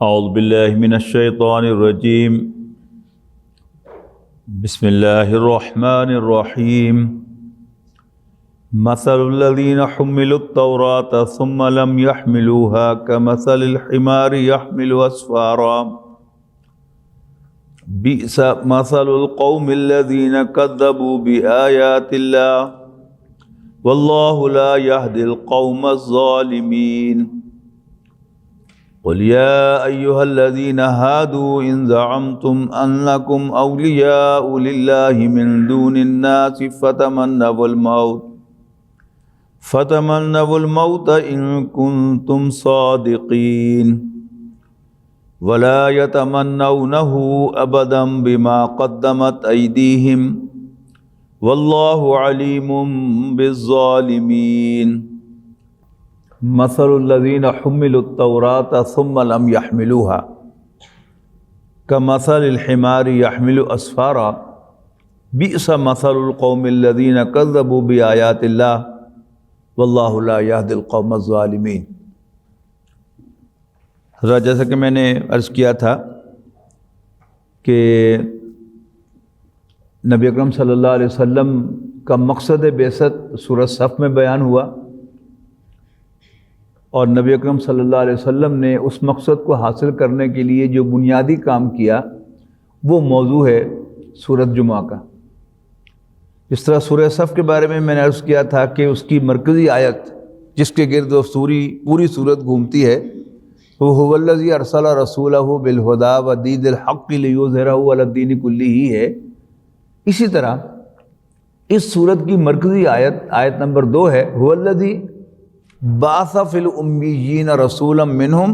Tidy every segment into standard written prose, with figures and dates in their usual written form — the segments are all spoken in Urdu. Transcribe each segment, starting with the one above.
اعوذ باللہ من الشیطان الرجیم بسم اللہ الرحمن الرحیم مثل الذین حملوا التوراة ثم لم يحملوها كمثل الحمار يحمل أسفارا بئس مثل القوم الذین كذبوا بآیات اللہ واللہ لا يهدي القوم الظالمین قل يا أيها الذين هادوا إن زعمتم أنكم أولياء لله من دون الناس فتمنوا الموت إن كنتم صادقين ولا يتمنونه أبدا بما قدمت أيديهم والله عليم بالظالمين مثل الذین حملوا التوراة ثم لم يحملوها كمثل الحمار يحمل أسفارا بئس مثل القوم الذین كذبوا بآیات اللہ واللہ لا يهدي القوم الظالمین۔ حضرات، جیسا کہ میں نے عرض کیا تھا کہ نبی اکرم صلی اللہ علیہ وسلم کا مقصد بعثت سورۃ صف میں بیان ہوا، اور نبی اکرم صلی اللہ علیہ وسلم نے اس مقصد کو حاصل کرنے کے لیے جو بنیادی کام کیا وہ موضوع ہے سورۃ جمعہ کا۔ اس طرح سورہ صف کے بارے میں نے عرض کیا تھا کہ اس کی مرکزی آیت جس کے گرد پوری سورت گھومتی ہے وہ هو الذی ارسل رسولہ بالہدی ودین الحق لیظہرہ علی الدین کلہ ہی ہے۔ اسی طرح اس سورت کی مرکزی آیت نمبر 2 ہے هو الذی بعث فی الامیین رسولا منہم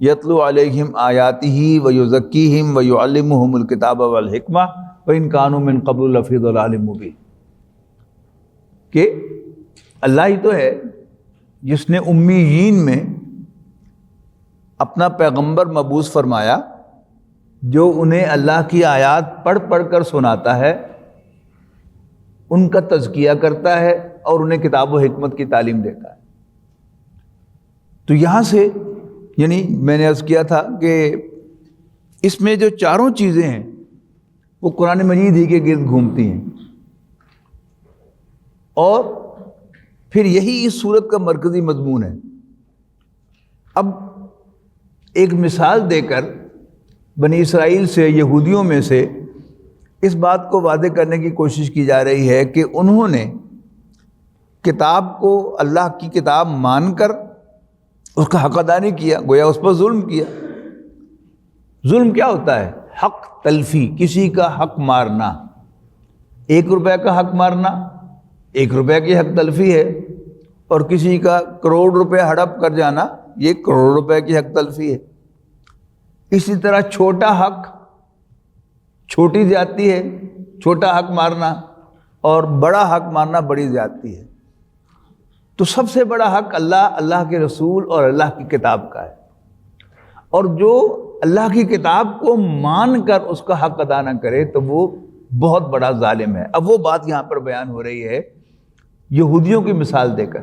یتلو علیہم آیاتہ ویزکیہم ویعلمہم الکتاب والحکمہ وإن کانوا من قبل لفی ضلال مبین، کہ اللہ ہی تو ہے جس نے امیین میں اپنا پیغمبر مبعوث فرمایا جو انہیں اللہ کی آیات پڑھ پڑھ کر سناتا ہے، ان کا تزکیہ کرتا ہے اور انہیں کتاب و حکمت کی تعلیم دیتا ہے۔ تو یہاں سے یعنی میں نے عرض کیا تھا کہ اس میں جو چاروں چیزیں ہیں وہ قرآن مجید ہی کے گرد گھومتی ہیں، اور پھر یہی اس سورت کا مرکزی مضمون ہے۔ اب ایک مثال دے کر بنی اسرائیل سے، یہودیوں میں سے اس بات کو واضح کرنے کی کوشش کی جا رہی ہے کہ انہوں نے کتاب کو اللہ کی کتاب مان کر اس کا حق ادا نہیں کیا، گویا اس پر ظلم کیا۔ ظلم کیا ہوتا ہے؟ حق تلفی، کسی کا حق مارنا۔ 1 روپے کا حق مارنا 1 روپے کی حق تلفی ہے، اور کسی کا کروڑ روپے ہڑپ کر جانا یہ کروڑ روپے کی حق تلفی ہے۔ اسی طرح چھوٹا حق، چھوٹی زیادتی ہے، چھوٹا حق مارنا، اور بڑا حق مارنا بڑی زیادتی ہے۔ تو سب سے بڑا حق اللہ کے رسول اور اللہ کی کتاب کا ہے، اور جو اللہ کی کتاب کو مان کر اس کا حق ادا نہ کرے تو وہ بہت بڑا ظالم ہے۔ اب وہ بات یہاں پر بیان ہو رہی ہے یہودیوں کی مثال دے کر۔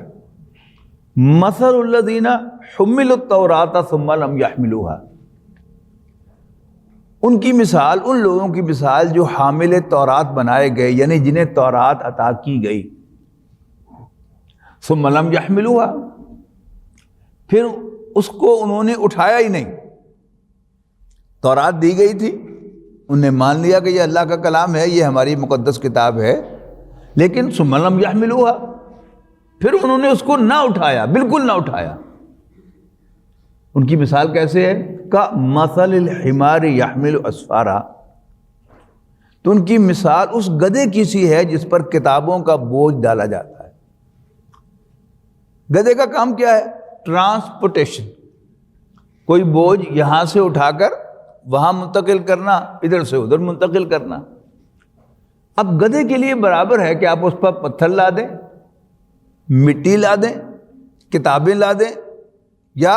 مثل الذین حملوا التوراة ثم لم يحملوها، ان کی مثال، ان لوگوں کی مثال جو حامل تورات بنائے گئے، یعنی جنہیں تورات عطا کی گئی، ثم لم يحملوها، پھر اس کو انہوں نے اٹھایا ہی نہیں۔ تورات دی گئی تھی، انہوں نے مان لیا کہ یہ اللہ کا کلام ہے، یہ ہماری مقدس کتاب ہے، لیکن ثم لم يحملوها، پھر انہوں نے اس کو نہ اٹھایا، بالکل نہ اٹھایا۔ ان کی مثال کیسے ہے؟ کمثل الحمار يحمل اسفارا، تو ان کی مثال اس گدھے کی سی ہے جس پر کتابوں کا بوجھ ڈالا جاتا ہے۔ گدھے کا کام کیا ہے؟ ٹرانسپورٹیشن، کوئی بوجھ یہاں سے اٹھا کر وہاں منتقل کرنا، ادھر سے ادھر منتقل کرنا۔ اب گدھے کے لیے برابر ہے کہ آپ اس پر پتھر لا دیں، مٹی لا دیں، کتابیں لا دیں، یا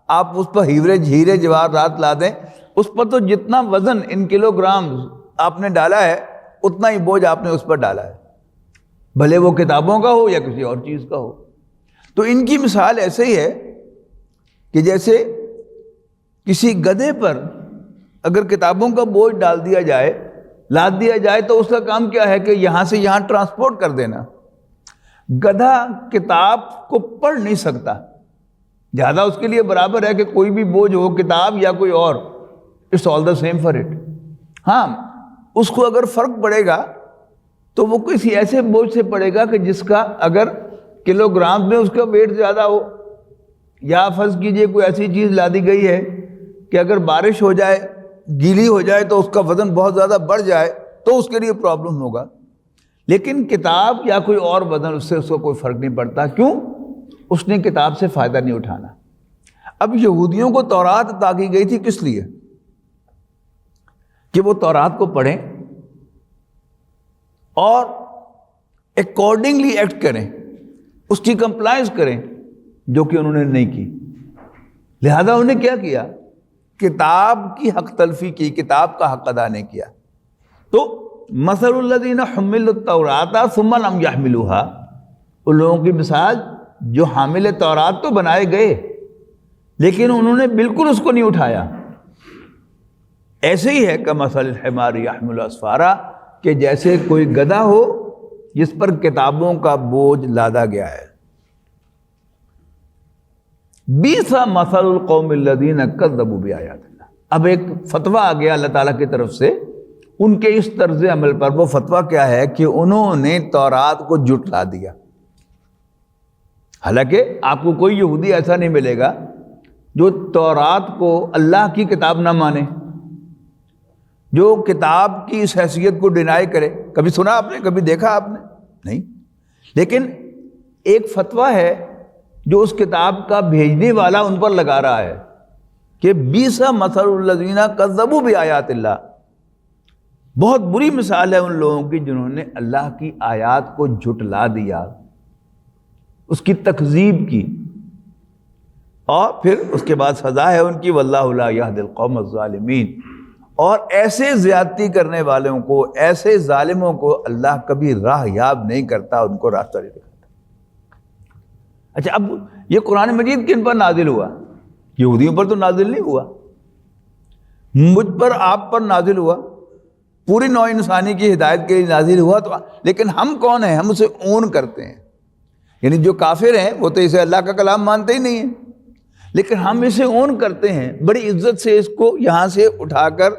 آپ اس پر ہیرے جواہرات لا دیں، اس پر تو جتنا وزن ان کلو گرام آپ نے ڈالا ہے اتنا ہی بوجھ آپ نے اس پر ڈالا ہے، بھلے وہ کتابوں کا ہو یا کسی اور چیز کا ہو۔ تو ان کی مثال ایسے ہی ہے کہ جیسے کسی گدھے پر اگر کتابوں کا بوجھ ڈال دیا جائے، لاد دیا جائے، تو اس کا کام کیا ہے کہ یہاں سے یہاں ٹرانسپورٹ کر دینا۔ گدھا کتاب کو پڑھ نہیں سکتا، زیادہ اس کے لیے برابر ہے کہ کوئی بھی بوجھ ہو، کتاب یا کوئی اور، it's all the same for it. ہاں، اس کو اگر فرق پڑے گا تو وہ کسی ایسے بوجھ سے پڑے گا کہ جس کا اگر کلو گرام میں اس کا ویٹ زیادہ ہو، یا فرض کیجئے کوئی ایسی چیز لا دی گئی ہے کہ اگر بارش ہو جائے، گیلی ہو جائے تو اس کا وزن بہت زیادہ بڑھ جائے تو اس کے لیے پرابلم ہوگا۔ لیکن کتاب یا کوئی اور وزن، اس سے اس کو کوئی فرق نہیں پڑتا۔ کیوں؟ اس نے کتاب سے فائدہ نہیں اٹھانا۔ اب یہودیوں کو تورات عطا کی گئی تھی کس لیے؟ کہ وہ تورات کو پڑھیں اور اکارڈنگلی ایکٹ کریں، اس کی کمپلائنس کریں، جو کہ انہوں نے نہیں کی۔ لہذا انہوں نے کیا کیا؟ کتاب کی حق تلفی کی، کتاب کا حق ادا نہیں کیا۔ تو مثل الذین حملوا التوراۃ ثم لم یحملوها، ان لوگوں کی مثال جو حامل تورات تو بنائے گئے لیکن انہوں نے بالکل اس کو نہیں اٹھایا، ایسے ہی ہے کمثل الحمار یحمل اسفارا، کہ جیسے کوئی گدھا ہو جس پر کتابوں کا بوجھ لادا گیا ہے۔ بئس مثل القوم الذین کذبوا بآیات اللہ۔ اب ایک فتویٰ آ گیا اللہ تعالیٰ کی طرف سے ان کے اس طرز عمل پر۔ وہ فتویٰ کیا ہے کہ انہوں نے تورات کو جھٹلا دیا۔ حالانکہ آپ کو کوئی یہودی ایسا نہیں ملے گا جو تورات کو اللہ کی کتاب نہ مانے، جو کتاب کی اس حیثیت کو ڈینائی کرے۔ کبھی سنا آپ نے؟ کبھی دیکھا آپ نے؟ نہیں۔ لیکن ایک فتویٰ ہے جو اس کتاب کا بھیجنے والا ان پر لگا رہا ہے کہ بئس مثل الذین کذبوا بآیات اللہ، بہت بری مثال ہے ان لوگوں کی جنہوں نے اللہ کی آیات کو جھٹلا دیا، اس کی تکذیب کی، اور پھر اس کے بعد سزا ہے ان کی واللہ لا یہدی القوم الظالمین۔ اور ایسے زیادتی کرنے والوں کو، ایسے ظالموں کو اللہ کبھی راہ یاب نہیں کرتا، ان کو راستہ نہیں دکھاتا۔ اچھا، اب یہ قرآن مجید کن پر نازل ہوا؟ یہودیوں پر تو نازل نہیں ہوا، مجھ پر، آپ پر نازل ہوا، پوری نوع انسانی کی ہدایت کے لیے نازل ہوا۔ تو لیکن ہم کون ہیں؟ ہم اسے اون کرتے ہیں۔ یعنی جو کافر ہیں وہ تو اسے اللہ کا کلام مانتے ہی نہیں ہیں، لیکن ہم اسے اون کرتے ہیں، بڑی عزت سے اس کو یہاں سے اٹھا کر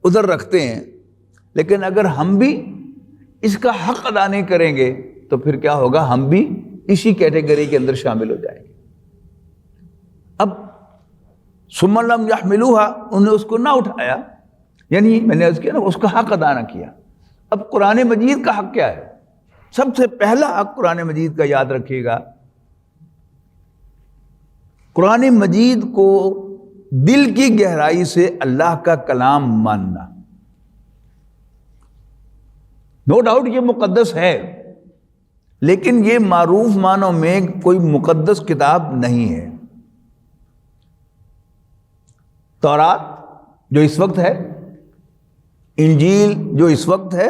ادھر رکھتے ہیں۔ لیکن اگر ہم بھی اس کا حق ادا نہیں کریں گے تو پھر کیا ہوگا؟ ہم بھی اسی کیٹیگری کے اندر شامل ہو جائیں گے۔ اب ثم لم یحملوها، انہوں نے اس کو نہ اٹھایا، یعنی میں نے عرض کیا نا، اس کا حق ادا نہ کیا۔ اب قرآن مجید کا حق کیا ہے؟ سب سے پہلا حق قرآن مجید کا یاد رکھیے گا، قرآن مجید کو دل کی گہرائی سے اللہ کا کلام ماننا۔ نو ڈاؤٹ یہ مقدس ہے، لیکن یہ معروف معنوں میں کوئی مقدس کتاب نہیں ہے۔ تورات جو اس وقت ہے، انجیل جو اس وقت ہے،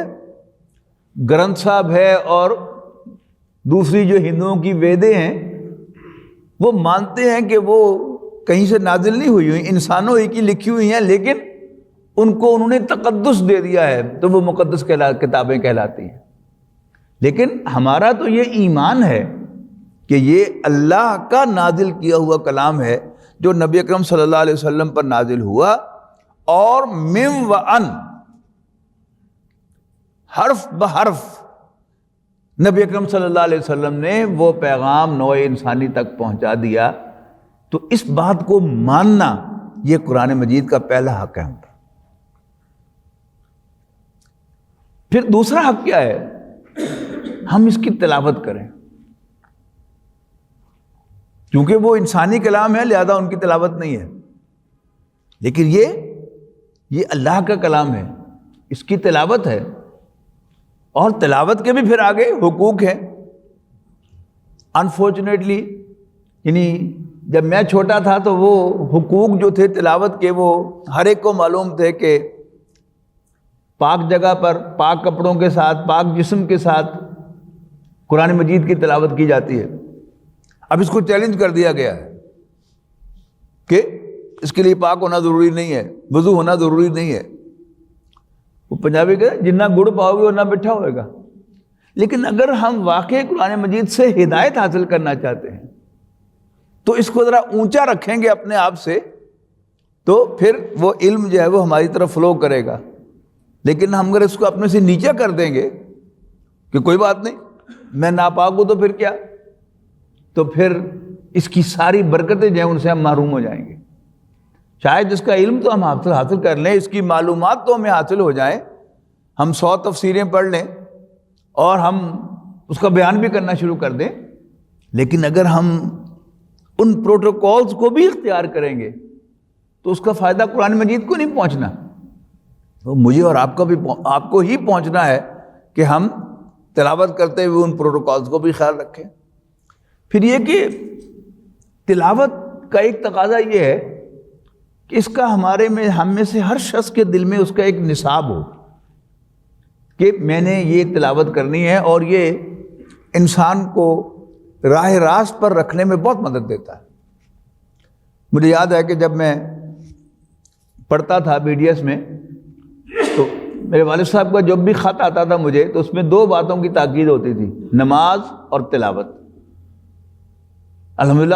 گرنتھ صاحب ہے، اور دوسری جو ہندوؤں کی ویدیں ہیں، وہ مانتے ہیں کہ وہ کہیں سے نازل نہیں ہوئی ہوئی، انسانوں ہی کی لکھی ہوئی ہیں، لیکن ان کو انہوں نے تقدس دے دیا ہے تو وہ مقدس کتابیں کہلاتی ہیں۔ لیکن ہمارا تو یہ ایمان ہے کہ یہ اللہ کا نازل کیا ہوا کلام ہے، جو نبی اکرم صلی اللہ علیہ وسلم پر نازل ہوا، اور مم و ان، حرف بحرف نبی اکرم صلی اللہ علیہ وسلم نے وہ پیغام نوع انسانی تک پہنچا دیا۔ تو اس بات کو ماننا یہ قرآن مجید کا پہلا حق ہے ہم پر۔ پھر دوسرا حق کیا ہے؟ ہم اس کی تلاوت کریں، کیونکہ وہ انسانی کلام ہے، لہذا ان کی تلاوت نہیں ہے، لیکن یہ اللہ کا کلام ہے، اس کی تلاوت ہے۔ اور تلاوت کے بھی پھر آگے حقوق ہیں۔ انفارچونیٹلی، یعنی جب میں چھوٹا تھا تو وہ حقوق جو تھے تلاوت کے، وہ ہر ایک کو معلوم تھے کہ پاک جگہ پر پاک کپڑوں کے ساتھ، پاک جسم کے ساتھ قرآن مجید کی تلاوت کی جاتی ہے۔ اب اس کو چیلنج کر دیا گیا ہے کہ اس کے لیے پاک ہونا ضروری نہیں ہے، وضو ہونا ضروری نہیں ہے. وہ پنجابی کہتے ہیں جنہ گڑ پاؤ گے اتنا میٹھا ہوئے گا. لیکن اگر ہم واقعی قرآن مجید سے ہدایت حاصل کرنا چاہتے ہیں تو اس کو ذرا اونچا رکھیں گے اپنے آپ سے، تو پھر وہ علم جو ہے وہ ہماری طرف فلو کرے گا. لیکن ہم اگر اس کو اپنے سے نیچے کر دیں گے کہ کوئی بات نہیں میں ناپاک ہوں تو پھر کیا، تو پھر اس کی ساری برکتیں جو ہیں ان سے ہم محروم ہو جائیں گے. شاید اس کا علم تو ہم حاصل کر لیں، اس کی معلومات تو ہمیں حاصل ہو جائیں، ہم 100 تفسیریں پڑھ لیں اور ہم اس کا بیان بھی کرنا شروع کر دیں، لیکن اگر ہم ان پروٹوکولز کو بھی اختیار کریں گے تو اس کا فائدہ قرآن مجید کو نہیں پہنچنا، تو مجھے اور آپ کو ہی پہنچنا ہے کہ ہم تلاوت کرتے ہوئے ان پروٹوکولز کو بھی خیال رکھیں. پھر یہ کہ تلاوت کا ایک تقاضا یہ ہے کہ اس کا ہم میں سے ہر شخص کے دل میں اس کا ایک نصاب ہو کہ میں نے یہ تلاوت کرنی ہے، اور یہ انسان کو راہ راست پر رکھنے میں بہت مدد دیتا ہے. مجھے یاد ہے کہ جب میں پڑھتا تھا BDS میں تو میرے والد صاحب کا جب بھی خط آتا تھا مجھے تو اس میں 2 باتوں کی تاکید ہوتی تھی، نماز اور تلاوت. الحمدللہ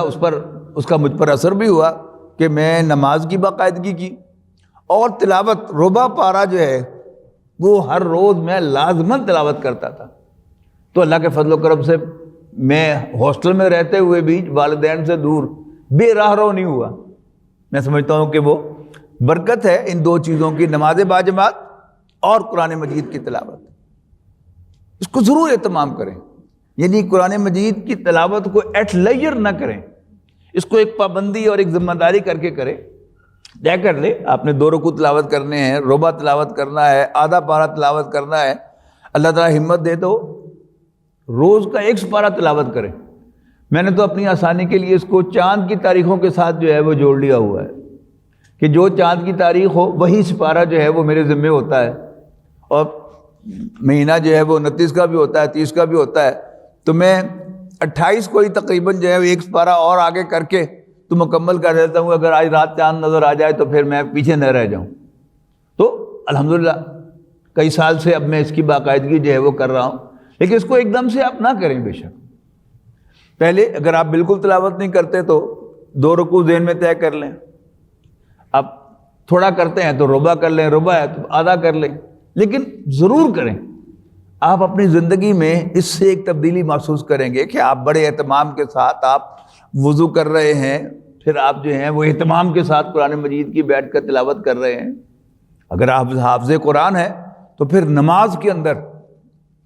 اس کا مجھ پر اثر بھی ہوا کہ میں نماز کی باقاعدگی کی، اور تلاوت ربع پارہ جو ہے وہ ہر روز میں لازماً تلاوت کرتا تھا. تو اللہ کے فضل و کرم سے میں ہاسٹل میں رہتے ہوئے بھی والدین سے دور بے راہ رو نہیں ہوا. میں سمجھتا ہوں کہ وہ برکت ہے ان 2 چیزوں کی، نماز باجماعت اور قرآن مجید کی تلاوت. اس کو ضرور اہتمام کریں، یعنی قرآن مجید کی تلاوت کو ایٹ لیجر نہ کریں، اس کو ایک پابندی اور ایک ذمہ داری کر کے کریں. طے کر لے آپ نے 2 رکوع تلاوت کرنے ہیں، ربع تلاوت کرنا ہے، آدھا پارہ تلاوت کرنا ہے. اللہ تعالیٰ ہمت دے تو روز کا 1 سپارہ تلاوت کریں. میں نے تو اپنی آسانی کے لیے اس کو چاند کی تاریخوں کے ساتھ جو ہے وہ جوڑ لیا ہوا ہے کہ جو چاند کی تاریخ ہو وہی سپارہ جو ہے وہ میرے ذمے ہوتا ہے، اور مہینہ جو ہے وہ 29 کا بھی ہوتا ہے، 30 کا بھی ہوتا ہے. تو میں 28 کو ہی تقریباً جو ہے 1 سپارہ اور آگے کر کے تو مکمل کر دیتا ہوں. اگر آج رات چاند نظر آ جائے تو پھر میں پیچھے نہ رہ جاؤں. تو الحمدللہ کئی سال سے اب میں اس کی باقاعدگی جو ہے وہ کر رہا ہوں. لیکن اس کو ایک دم سے آپ نہ کریں. بے شک پہلے اگر آپ بالکل تلاوت نہیں کرتے تو 2 رکوع ذہن میں طے کر لیں. اب تھوڑا کرتے ہیں تو ربع کر لیں، ربع ہے تو آدھا کر لیں، لیکن ضرور کریں. آپ اپنی زندگی میں اس سے ایک تبدیلی محسوس کریں گے کہ آپ بڑے اہتمام کے ساتھ آپ وضو کر رہے ہیں، پھر آپ جو ہیں وہ اہتمام کے ساتھ قرآن مجید کی بیٹھ کر تلاوت کر رہے ہیں. اگر آپ حافظ قرآن ہیں تو پھر نماز کے اندر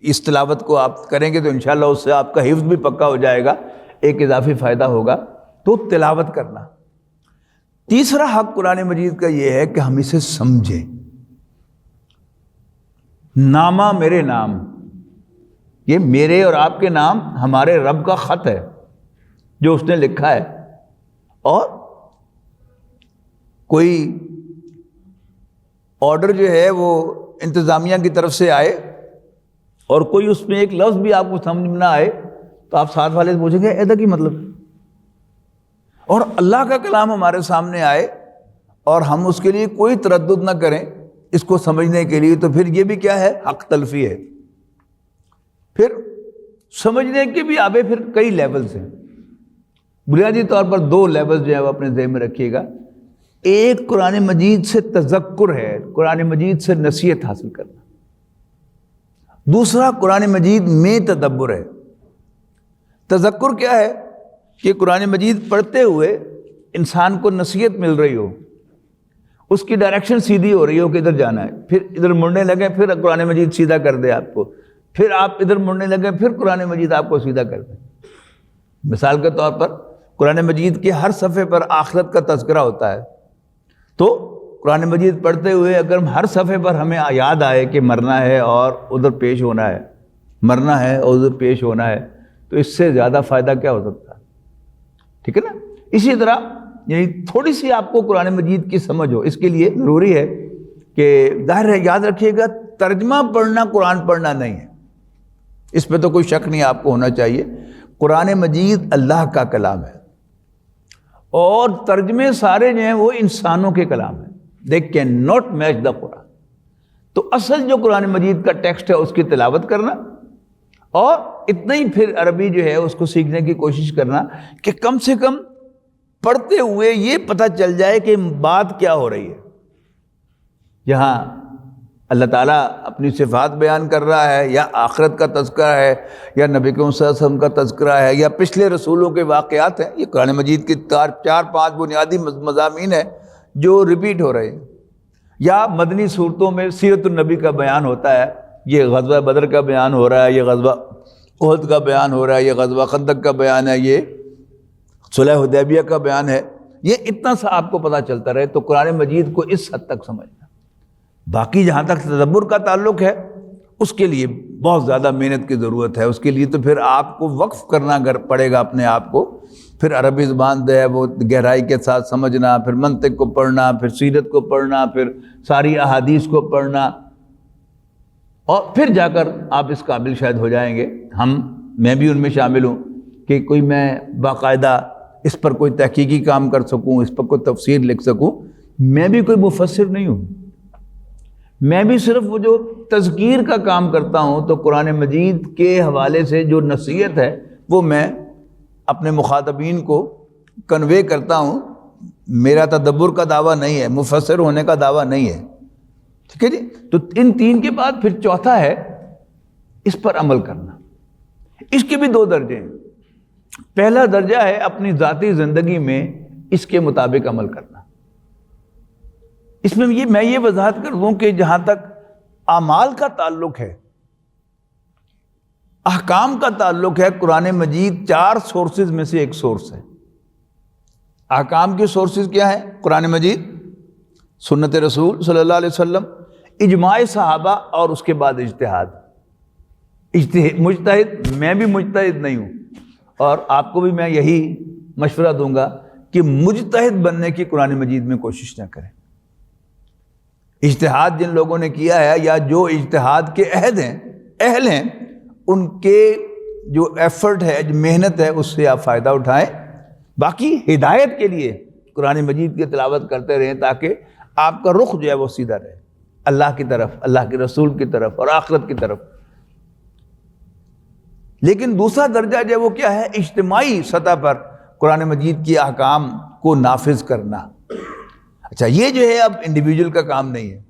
اس تلاوت کو آپ کریں گے تو انشاءاللہ اس سے آپ کا حفظ بھی پکا ہو جائے گا، ایک اضافی فائدہ ہوگا. تو تلاوت کرنا. تیسرا حق قرآن مجید کا یہ ہے کہ ہم اسے سمجھیں. نامہ میرے نام، یہ میرے اور آپ کے نام ہمارے رب کا خط ہے جو اس نے لکھا ہے. اور کوئی آرڈر جو ہے وہ انتظامیہ کی طرف سے آئے اور کوئی اس میں ایک لفظ بھی آپ کو سمجھ میں نہ آئے تو آپ ساتھ والے سے پوچھیں گے ایدا کی مطلب. اور اللہ کا کلام ہمارے سامنے آئے اور ہم اس کے لیے کوئی تردد نہ کریں اس کو سمجھنے کے لیے، تو پھر یہ بھی کیا ہے؟ حق تلفی ہے. پھر سمجھنے کے بھی آبے پھر کئی لیولز ہیں. بنیادی طور پر 2 لیول جو ہے وہ اپنے ذہن میں رکھیے گا. ایک قرآن مجید سے تذکر ہے، قرآن مجید سے نصیحت حاصل کرنا. دوسرا قرآن مجید میں تدبر ہے. تذکر کیا ہے؟ کہ قرآن مجید پڑھتے ہوئے انسان کو نصیحت مل رہی ہو، اس کی ڈائریکشن سیدھی ہو رہی ہو کہ ادھر جانا ہے، پھر ادھر مڑنے لگے پھر قرآن مجید سیدھا کر دے آپ کو، پھر آپ ادھر مڑنے لگے پھر قرآن مجید آپ کو سیدھا کر دے. مثال کے طور پر قرآن مجید کے ہر صفحے پر آخرت کا تذکرہ ہوتا ہے. تو قرآن مجید پڑھتے ہوئے اگر ہر صفحے پر ہمیں یاد آئے کہ مرنا ہے اور ادھر پیش ہونا ہے، مرنا ہے اور ادھر پیش ہونا ہے، تو اس سے زیادہ فائدہ کیا ہو سکتا ہے؟ ٹھیک ہے نا. اسی طرح یعنی تھوڑی سی آپ کو قرآن مجید کی سمجھ ہو، اس کے لیے ضروری ہے کہ ظاہر ہے یاد رکھیے گا ترجمہ پڑھنا قرآن پڑھنا نہیں ہے، اس پہ تو کوئی شک نہیں آپ کو ہونا چاہیے. قرآن مجید اللہ کا کلام ہے اور ترجمے سارے جو ہیں وہ انسانوں کے کلام ہیں. They can not match the قرآن. تو اصل جو قرآن مجید کا ٹیکسٹ ہے اس کی تلاوت کرنا، اور اتنا ہی پھر عربی جو ہے اس کو سیکھنے کی کوشش کرنا کہ کم سے کم پڑھتے ہوئے یہ پتہ چل جائے کہ بات کیا ہو رہی ہے. یہاں اللہ تعالیٰ اپنی صفات بیان کر رہا ہے، یا آخرت کا تذکرہ ہے، یا نبی کریم صلی اللہ علیہ وسلم کا تذکرہ ہے، یا پچھلے رسولوں کے واقعات ہیں. یہ قرآن مجید کی 4-5 بنیادی مضامین ہیں جو ریپیٹ ہو رہے ہیں. یا مدنی صورتوں میں سیرت النبی کا بیان ہوتا ہے، یہ غزوہ بدر کا بیان ہو رہا ہے، یہ غزوہ احد کا بیان ہو رہا ہے، یہ غزوہ خندق کا بیان ہے، یہ صلح حدیبیہ کا بیان ہے. یہ اتنا سا آپ کو پتہ چلتا رہے تو قرآن مجید کو اس حد تک سمجھنا. باقی جہاں تک تدبر کا تعلق ہے اس کے لیے بہت زیادہ محنت کی ضرورت ہے. اس کے لیے تو پھر آپ کو وقف کرنا پڑے گا اپنے آپ کو. پھر عربی زبان ہے وہ گہرائی کے ساتھ سمجھنا، پھر منطق کو پڑھنا، پھر سیرت کو پڑھنا، پھر ساری احادیث کو پڑھنا، اور پھر جا کر آپ اس قابل شاید ہو جائیں گے. میں بھی ان میں شامل ہوں کہ کوئی میں باقاعدہ اس پر کوئی تحقیقی کام کر سکوں، اس پر کوئی تفسیر لکھ سکوں. میں بھی کوئی مفسر نہیں ہوں. میں بھی صرف وہ جو تذکیر کا کام کرتا ہوں، تو قرآن مجید کے حوالے سے جو نصیحت ہے وہ میں اپنے مخاطبین کو کنوے کرتا ہوں. میرا تدبر کا دعویٰ نہیں ہے، مفسر ہونے کا دعویٰ نہیں ہے. ٹھیک ہے جی. تو ان 3 کے بعد پھر چوتھا ہے اس پر عمل کرنا. اس کے بھی 2 درجے ہیں. پہلا درجہ ہے اپنی ذاتی زندگی میں اس کے مطابق عمل کرنا. اس میں میں یہ وضاحت کر دوں کہ جہاں تک اعمال کا تعلق ہے، احکام کا تعلق ہے، قرآن مجید 4 سورسز میں سے ایک سورس ہے. احکام کے سورسز کیا ہیں؟ قرآن مجید، سنت رسول صلی اللہ علیہ وسلم، اجماع صحابہ، اور اس کے بعد اجتہاد. مجتہد، میں بھی مجتہد نہیں ہوں، اور آپ کو بھی میں یہی مشورہ دوں گا کہ مجتہد بننے کی قرآن مجید میں کوشش نہ کریں. اجتہاد جن لوگوں نے کیا ہے، یا جو اجتہاد کے اہل ہیں، ان کے جو ایفرٹ ہے، جو محنت ہے، اس سے آپ فائدہ اٹھائیں. باقی ہدایت کے لیے قرآن مجید کی تلاوت کرتے رہیں تاکہ آپ کا رخ جو ہے وہ سیدھا رہے اللہ کی طرف، اللہ کے رسول کی طرف اور آخرت کی طرف. لیکن دوسرا درجہ جو ہے وہ کیا ہے؟ اجتماعی سطح پر قرآن مجید کی احکام کو نافذ کرنا. اچھا، یہ جو ہے اب انڈیویجول کا کام نہیں ہے،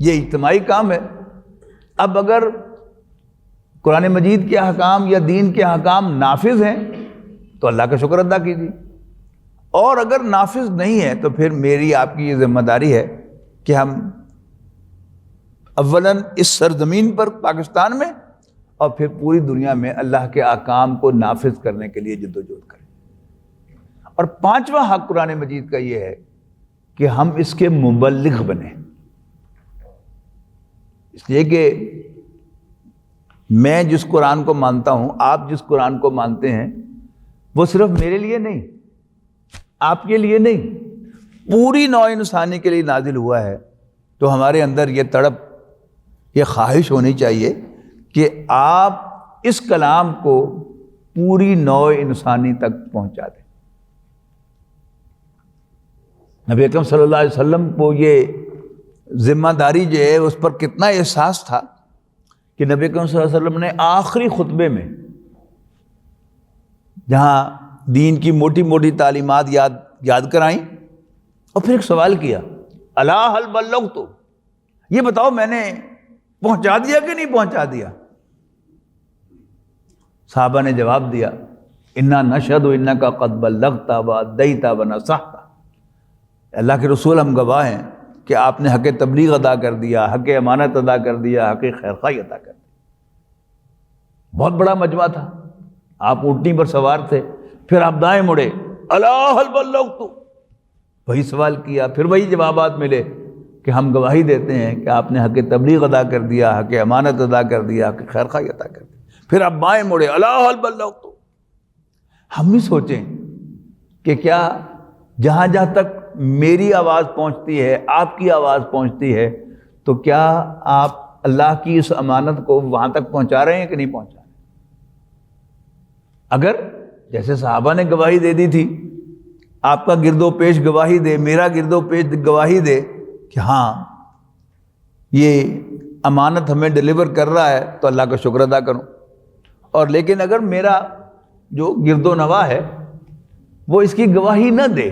یہ اجتماعی کام ہے. اب اگر قرآن مجید کے احکام یا دین کے احکام نافذ ہیں تو اللہ کا شکر ادا کیجیے، اور اگر نافذ نہیں ہے تو پھر میری آپ کی یہ ذمہ داری ہے کہ ہم اولاً اس سرزمین پر پاکستان میں اور پھر پوری دنیا میں اللہ کے احکام کو نافذ کرنے کے لیے جدوجہد کریں. اور 5واں حق قرآن مجید کا یہ ہے کہ ہم اس کے مبلغ بنیں. اس لیے کہ میں جس قرآن کو مانتا ہوں، آپ جس قرآن کو مانتے ہیں، وہ صرف میرے لیے نہیں، آپ کے لیے نہیں، پوری نوع انسانی کے لیے نازل ہوا ہے. تو ہمارے اندر یہ تڑپ، یہ خواہش ہونی چاہیے کہ آپ اس کلام کو پوری نوع انسانی تک پہنچا دیں. نبی اکرم صلی اللہ علیہ وسلم کو یہ ذمہ داری جو ہے اس پر کتنا احساس تھا کہ نبی اکرم صلی اللہ علیہ وسلم نے آخری خطبے میں جہاں دین کی موٹی موٹی تعلیمات یاد کرائیں اور پھر ایک سوال کیا، الا هل بلغت، یہ بتاؤ میں نے پہنچا دیا کہ نہیں پہنچا دیا؟ صحابہ نے جواب دیا، انا نشہد انک قد بلغت وادیت ونصحت. اللہ کے رسول، ہم گواہ ہیں کہ آپ نے حق تبلیغ ادا کر دیا، حق امانت ادا کر دیا، حق خیرخواہی ادا کر دیا. بہت بڑا مجمع تھا، آپ اونٹنی پر سوار تھے، پھر آپ دائیں مڑے، الا هل بلغت، وہی سوال کیا، پھر وہی جوابات ملے کہ ہم گواہی دیتے ہیں کہ آپ نے حق تبلیغ ادا کر دیا، حق امانت ادا کر دیا، حق خیرخواہی ادا کر دیا. پھر آپ بائیں مڑے، الا هل بلغت. ہم بھی سوچیں کہ کیا جہاں جہاں تک میری آواز پہنچتی ہے، آپ کی آواز پہنچتی ہے، تو کیا آپ اللہ کی اس امانت کو وہاں تک پہنچا رہے ہیں کہ نہیں پہنچا رہے؟ اگر جیسے صحابہ نے گواہی دے دی تھی، آپ کا گرد و پیش گواہی دے، میرا گرد و پیش گواہی دے کہ ہاں یہ امانت ہمیں ڈیلیور کر رہا ہے، تو اللہ کا شکر ادا کروں. اور لیکن اگر میرا جو گرد و نواح ہے وہ اس کی گواہی نہ دے،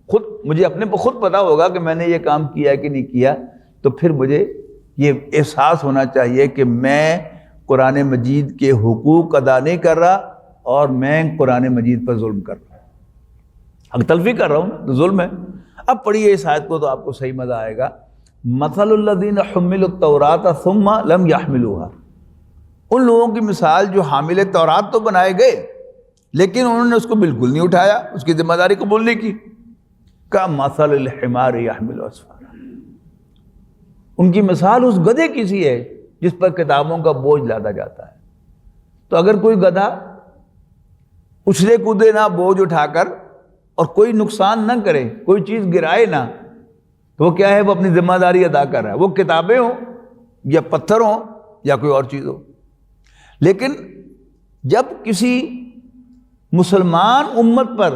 خود مجھے اپنے کو خود پتا ہوگا کہ میں نے یہ کام کیا ہے کہ نہیں کیا، تو پھر مجھے یہ احساس ہونا چاہیے کہ میں قرآن مجید کے حقوق ادا نہیں کر رہا اور میں قرآن مجید پر ظلم کر رہا ہوں، حق تلفی کر رہا ہوں تو ظلم ہے. اب پڑھیے اس آیت کو تو آپ کو صحیح مزہ آئے گا. مثل الذین حملوا التوراۃ ثم لم یحملوها، ان لوگوں کی مثال جو حامل تورات تو بنائے گئے لیکن انہوں نے اس کو بالکل نہیں اٹھایا، اس کی ذمہ داری قبول نہیں کی. کمثل الحمار یحمل اسفارا، ان کی مثال اس گدھے کی سی ہے جس پر کتابوں کا بوجھ لادا جاتا ہے. تو اگر کوئی گدھا اچھلے کودے نہ بوجھ اٹھا کر اور کوئی نقصان نہ کرے، کوئی چیز گرائے نہ، تو وہ کیا ہے؟ وہ اپنی ذمہ داری ادا کر رہا ہے، وہ کتابیں ہوں یا پتھر ہوں یا کوئی اور چیز ہو. لیکن جب کسی مسلمان امت پر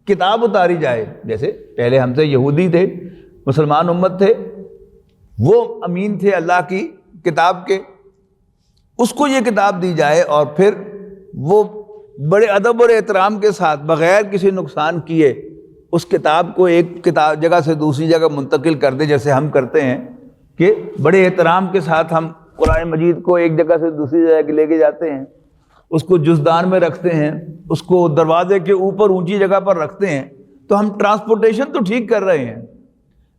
کتاب اتاری جائے، جیسے پہلے ہم سے یہودی تھے، مسلمان امت تھے، وہ امین تھے اللہ کی کتاب کے، اس کو یہ کتاب دی جائے اور پھر وہ بڑے ادب اور احترام کے ساتھ بغیر کسی نقصان کیے اس کتاب کو ایک کتاب جگہ سے دوسری جگہ منتقل کر دے، جیسے ہم کرتے ہیں کہ بڑے احترام کے ساتھ ہم قرآن مجید کو ایک جگہ سے دوسری جگہ لے کے جاتے ہیں، اس کو جزدان میں رکھتے ہیں، اس کو دروازے کے اوپر اونچی جگہ پر رکھتے ہیں، تو ہم ٹرانسپورٹیشن تو ٹھیک کر رہے ہیں،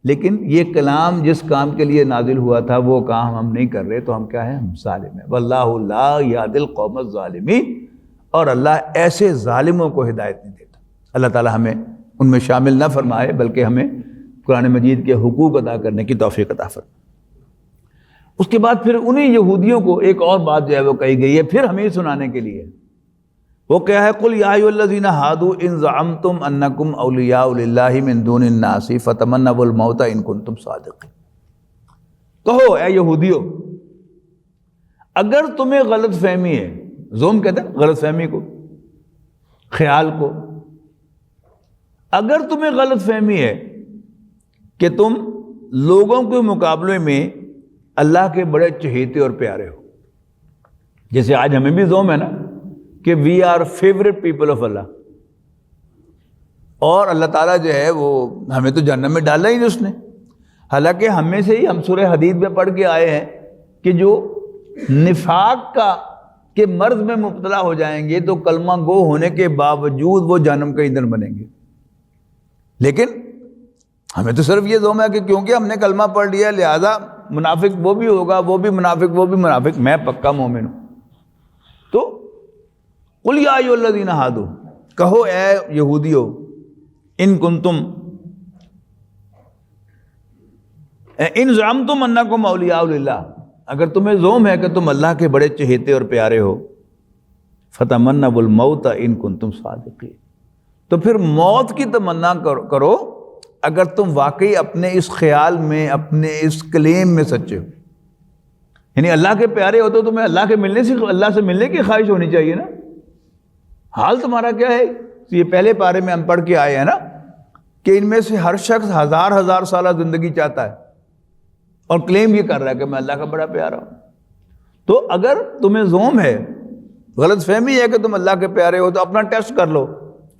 لیکن یہ کلام جس کام کے لیے نازل ہوا تھا وہ کام ہم نہیں کر رہے، تو ہم کیا ہیں؟ ہم ظالم ہیں. واللہ لا یہدی القوم الظالمین، اور اللہ ایسے ظالموں کو ہدایت نہیں دیتا. اللہ تعالی ہمیں ان میں شامل نہ فرمائے بلکہ ہمیں قرآن مجید کے حقوق ادا کرنے کی توفیق عطا فرمائے. اس کے بعد پھر انہی یہودیوں کو ایک اور بات جو ہے وہ کہی گئی ہے پھر ہمیں سنانے کے لیے. وہ کیا ہے؟ قل یا ایھا الذین ھادوا ان زعمتم انکم اولیاء للہ من دون الناس فتمنوا الموت ان کنتم صادقین. کہو اے یہودیو، اگر تمہیں غلط فہمی ہے، زوم کہتے ہیں غلط فہمی کو، خیال کو، اگر تمہیں غلط فہمی ہے کہ تم لوگوں کے مقابلے میں اللہ کے بڑے چہیتے اور پیارے ہو، جیسے آج ہمیں بھی زوم ہے نا کہ we are favourite people of اللہ، اور اللہ تعالیٰ جو ہے وہ ہمیں تو جہنم میں ڈالا ہی نہیں اس نے. حالانکہ ہمیں سے ہی ہم سورہ حدید میں پڑھ کے آئے ہیں کہ جو نفاق کے مرض میں مبتلا ہو جائیں گے تو کلمہ گو ہونے کے باوجود وہ جہنم کا ایندھن بنیں گے. لیکن ہمیں تو صرف یہ زوم ہے کہ کیونکہ ہم نے کلمہ پڑھ لیا لہذا منافق وہ بھی ہوگا، وہ بھی منافق، وہ بھی منافق، میں پکا مومن ہوں. تو قل یا ایھا الذین ھادوا، کہو اے یہودیو، ان کنتم ان زعمتم انکم اولیاء للہ، اگر تمہیں زوم ہے کہ تم اللہ کے بڑے چہیتے اور پیارے ہو، فتمنوا الموت ان کنتم صادقین، تو پھر موت کی تمنا کرو اگر تم واقعی اپنے اس خیال میں، اپنے اس کلیم میں سچے ہو. یعنی اللہ کے پیارے ہو تو تمہیں اللہ سے ملنے کی خواہش ہونی چاہیے نا. حال تمہارا کیا ہے؟ یہ پہلے پارے میں ہم پڑھ کے آئے ہیں نا کہ ان میں سے ہر شخص ہزار سالہ زندگی چاہتا ہے اور کلیم یہ کر رہا ہے کہ میں اللہ کا بڑا پیارا ہوں. تو اگر تمہیں زوم ہے، غلط فہمی ہے کہ تم اللہ کے پیارے ہو، تو اپنا ٹیسٹ کر لو.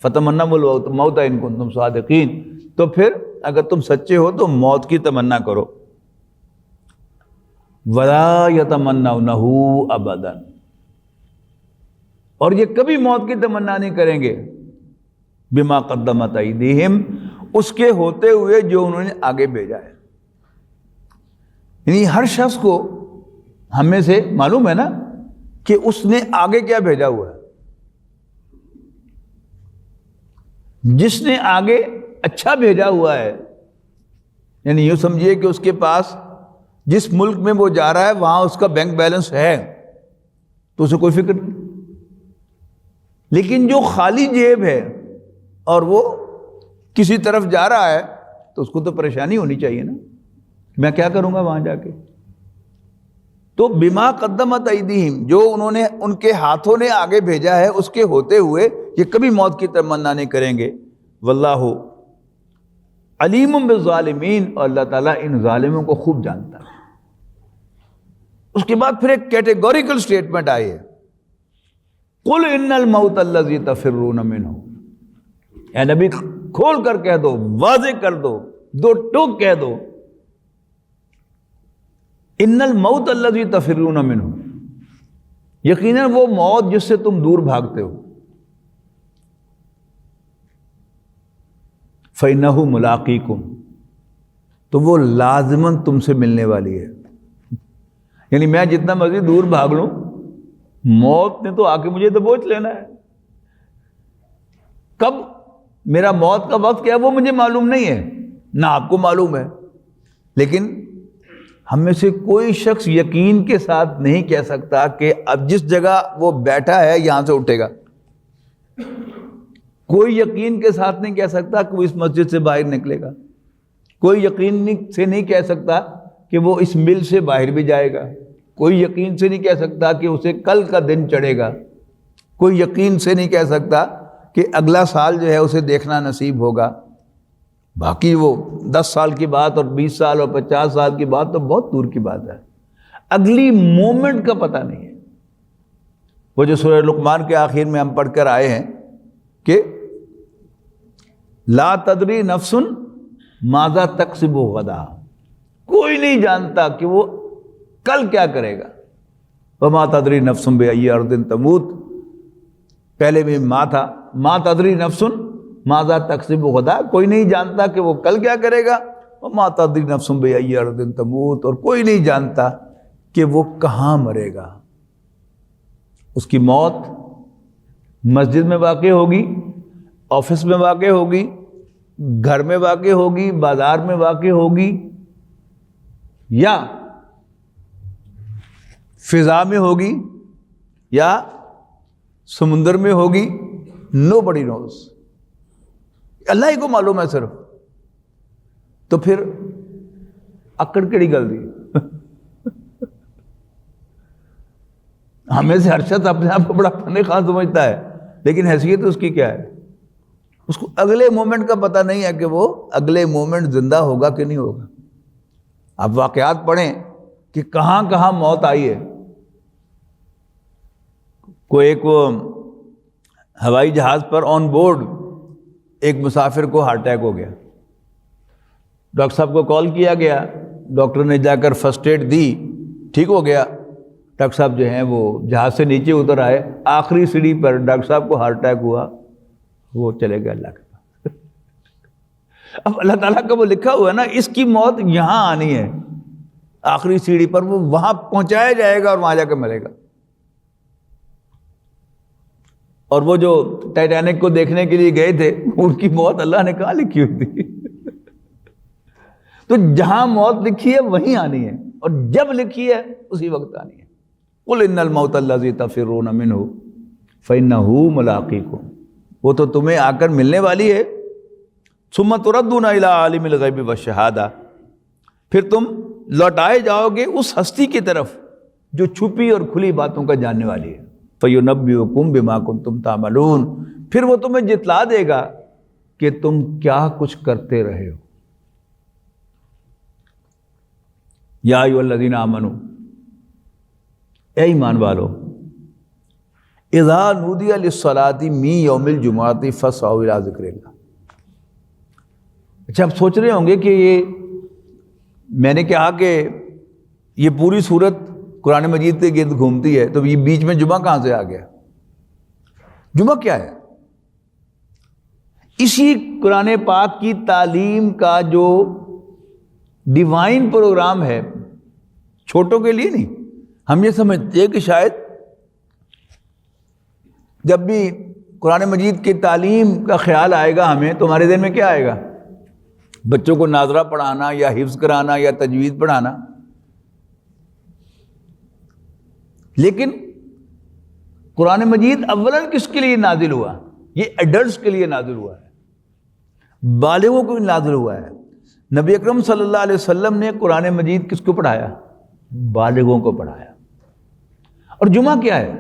فتمنوا الموت ان کنتم صادقین، تو پھر اگر تم سچے ہو تو موت کی تمنا کرو. ولا یتمنونہ ابدا، اور یہ کبھی موت کی تمنا نہیں کریں گے، بما قدمت ایدیہم، اس کے ہوتے ہوئے جو انہوں نے آگے بھیجا ہے. یعنی ہر شخص کو ہمیں سے معلوم ہے نا کہ اس نے آگے کیا بھیجا ہوا ہے. جس نے آگے اچھا بھیجا ہوا ہے، یعنی یوں سمجھیے کہ اس کے پاس جس ملک میں وہ جا رہا ہے وہاں اس کا بینک بیلنس ہے تو اسے کوئی فکر نہیں. لیکن جو خالی جیب ہے اور وہ کسی طرف جا رہا ہے تو اس کو تو پریشانی ہونی چاہیے نا، میں کیا کروں گا وہاں جا کے. تو بما قدمت ایدیہم، جو انہوں نے ان کے ہاتھوں نے آگے بھیجا ہے اس کے ہوتے ہوئے یہ کبھی موت کی تمنا نہیں کریں گے. واللہ علیم بالظالمین، اور اللہ تعالیٰ ان ظالموں کو خوب جانتا ہے۔ اس کے بعد پھر ایک کیٹیگوریکل سٹیٹمنٹ آئی ہے، قل ان الموت الذی تفرون منہ، اے نبی کھول کر کہہ دو، واضح کر دو، دو ٹوک کہہ دو، ان الموت الذی تفرون منہ، یقیناً وہ موت جس سے تم دور بھاگتے ہو، فَإِنَّهُ مُلَاقِيكُمْ، تو وہ لازماً تم سے ملنے والی ہے۔ یعنی میں جتنا مرضی دور بھاگ لوں، موت نے تو آ کے مجھے دبوچ لینا ہے۔ کب میرا موت کا وقت کیا ہے وہ مجھے معلوم نہیں ہے، نہ آپ کو معلوم ہے، لیکن ہم میں سے کوئی شخص یقین کے ساتھ نہیں کہہ سکتا کہ اب جس جگہ وہ بیٹھا ہے یہاں سے اٹھے گا۔ کوئی یقین کے ساتھ نہیں کہہ سکتا کہ وہ اس مسجد سے باہر نکلے گا، کوئی یقین سے نہیں کہہ سکتا کہ وہ اس مل سے باہر بھی جائے گا، کوئی یقین سے نہیں کہہ سکتا کہ اسے کل کا دن چڑھے گا، کوئی یقین سے نہیں کہہ سکتا کہ اگلا سال جو ہے اسے دیکھنا نصیب ہوگا۔ باقی وہ 10 سال کی بات اور 20 سال اور 50 سال کی بات تو بہت دور کی بات ہے، اگلی مومنٹ کا پتہ نہیں ہے۔ وہ جو سورہ لقمان کے آخر میں ہم پڑھ کر آئے ہیں کہ لا تدری نفس ماذا تکسب غدا، کوئی نہیں جانتا کہ وہ کل کیا کرے گا۔ وما تدری نفس بأی ارض تموت، پہلے بھی ماں تھا، ما تدری نفس ماذا تکسب غدا، کوئی نہیں جانتا کہ وہ کل کیا کرے گا۔ وما تدری نفس بأی ارض تموت، اور کوئی نہیں جانتا کہ وہ کہاں مرے گا۔ اس کی موت مسجد میں واقع ہوگی، آفس میں واقع ہوگی، گھر میں واقع ہوگی، بازار میں واقع ہوگی، یا فضا میں ہوگی، یا سمندر میں ہوگی، نو بڈی نوز، اللہ ہی کو معلوم ہے صرف۔ تو پھر اکڑ کیڑی گل دی؟ ہمیں سے ہر شخص اپنے آپ کو بڑا فن خان سمجھتا ہے، لیکن حیثیت اس کی کیا ہے؟ اس کو اگلے مومنٹ کا پتہ نہیں ہے کہ وہ اگلے مومنٹ زندہ ہوگا کہ نہیں ہوگا۔ آپ واقعات پڑھیں کہ کہاں کہاں موت آئی ہے۔ کوئی ایک ہوائی جہاز پر آن بورڈ ایک مسافر کو ہارٹ اٹیک ہو گیا، ڈاکٹر صاحب کو کال کیا گیا، ڈاکٹر نے جا کر فرسٹ ایڈ دی، ٹھیک ہو گیا۔ ڈاکٹر صاحب جو ہیں وہ جہاز سے نیچے اتر آئے، آخری سیڑھی پر ڈاکٹر صاحب کو ہارٹ اٹیک ہوا، وہ چلے گئے اللہ کے پاس۔ اب اللہ تعالیٰ کا وہ لکھا ہوا ہے نا، اس کی موت یہاں آنی ہے، آخری سیڑھی پر، وہ وہاں پہنچایا جائے گا اور وہاں جا کے مرے گا۔ اور وہ جو ٹائٹینک کو دیکھنے کے لیے گئے تھے، ان کی موت اللہ نے کہاں لکھی ہوئی تھی؟ تو جہاں موت لکھی ہے وہیں آنی ہے، اور جب لکھی ہے اسی وقت آنی ہے۔ قل ان الموت الذی تفرون منہ فإنہ ملاقیکم، وہ تو تمہیں آ کر ملنے والی ہے۔ ثم تردون الی عالم الغیب والشہادہ، پھر تم لوٹائے جاؤ گے اس ہستی کی طرف جو چھپی اور کھلی باتوں کا جاننے والی ہے۔ فَيُنَبِّئُكُم بِمَا كُنتُمْ تَعْمَلُونَ، پھر وہ تمہیں جتلا دے گا کہ تم کیا کچھ کرتے رہے ہو۔ یا ایھا الذین آمنوا، اے ایمان والو، اذا نودی للصلاۃ من یوم الجمعۃ فاسعوا الی ذکر اللہ۔ اچھا، آپ سوچ رہے ہوں گے کہ یہ میں نے کہا کہ یہ پوری صورت قرآن مجید کے گرد گھومتی ہے، تو یہ بیچ میں جمعہ کہاں سے آ گیا؟ جمعہ کیا ہے؟ اسی قرآن پاک کی تعلیم کا جو ڈیوائن پروگرام ہے، چھوٹوں کے لیے نہیں۔ ہم یہ سمجھتے ہیں کہ شاید جب بھی قرآن مجید کی تعلیم کا خیال آئے گا ہمیں، تو ہمارے ذہن میں کیا آئے گا؟ بچوں کو ناظرہ پڑھانا یا حفظ کرانا یا تجوید پڑھانا۔ لیکن قرآن مجید اولاً کس کے لیے نازل ہوا؟ یہ ایڈلٹس کے لیے نازل ہوا ہے، بالغوں کو بھی نازل ہوا ہے۔ نبی اکرم صلی اللہ علیہ وسلم نے قرآن مجید کس کو پڑھایا؟ بالغوں کو پڑھایا۔ اور جمعہ کیا ہے؟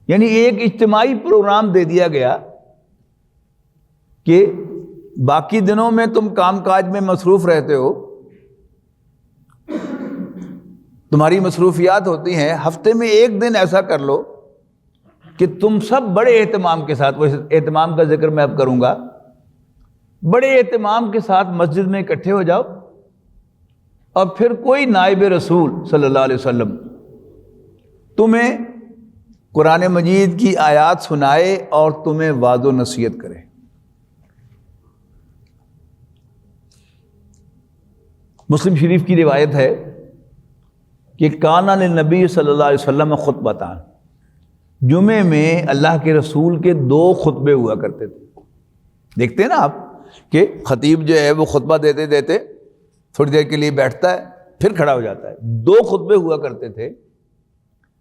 یعنی ایک اجتماعی پروگرام دے دیا گیا کہ باقی دنوں میں تم کام کاج میں مصروف رہتے ہو، تمہاری مصروفیات ہوتی ہیں، ہفتے میں ایک دن ایسا کر لو کہ تم سب بڑے اہتمام کے ساتھ، وہ اہتمام کا ذکر میں اب کروں گا، بڑے اہتمام کے ساتھ مسجد میں اکٹھے ہو جاؤ، اور پھر کوئی نائب رسول صلی اللہ علیہ وسلم تمہیں قرآن مجید کی آیات سنائے اور تمہیں وعظ و نصیحت کرے۔ مسلم شریف کی روایت ہے کہ کان للنبی صلی اللہ علیہ وسلم خطبتان، جمعے میں اللہ کے رسول کے 2 خطبے ہوا کرتے تھے۔ دیکھتے ہیں نا آپ کہ خطیب جو ہے وہ خطبہ دیتے دیتے تھوڑی دیر کے لیے بیٹھتا ہے پھر کھڑا ہو جاتا ہے، 2 خطبے ہوا کرتے تھے۔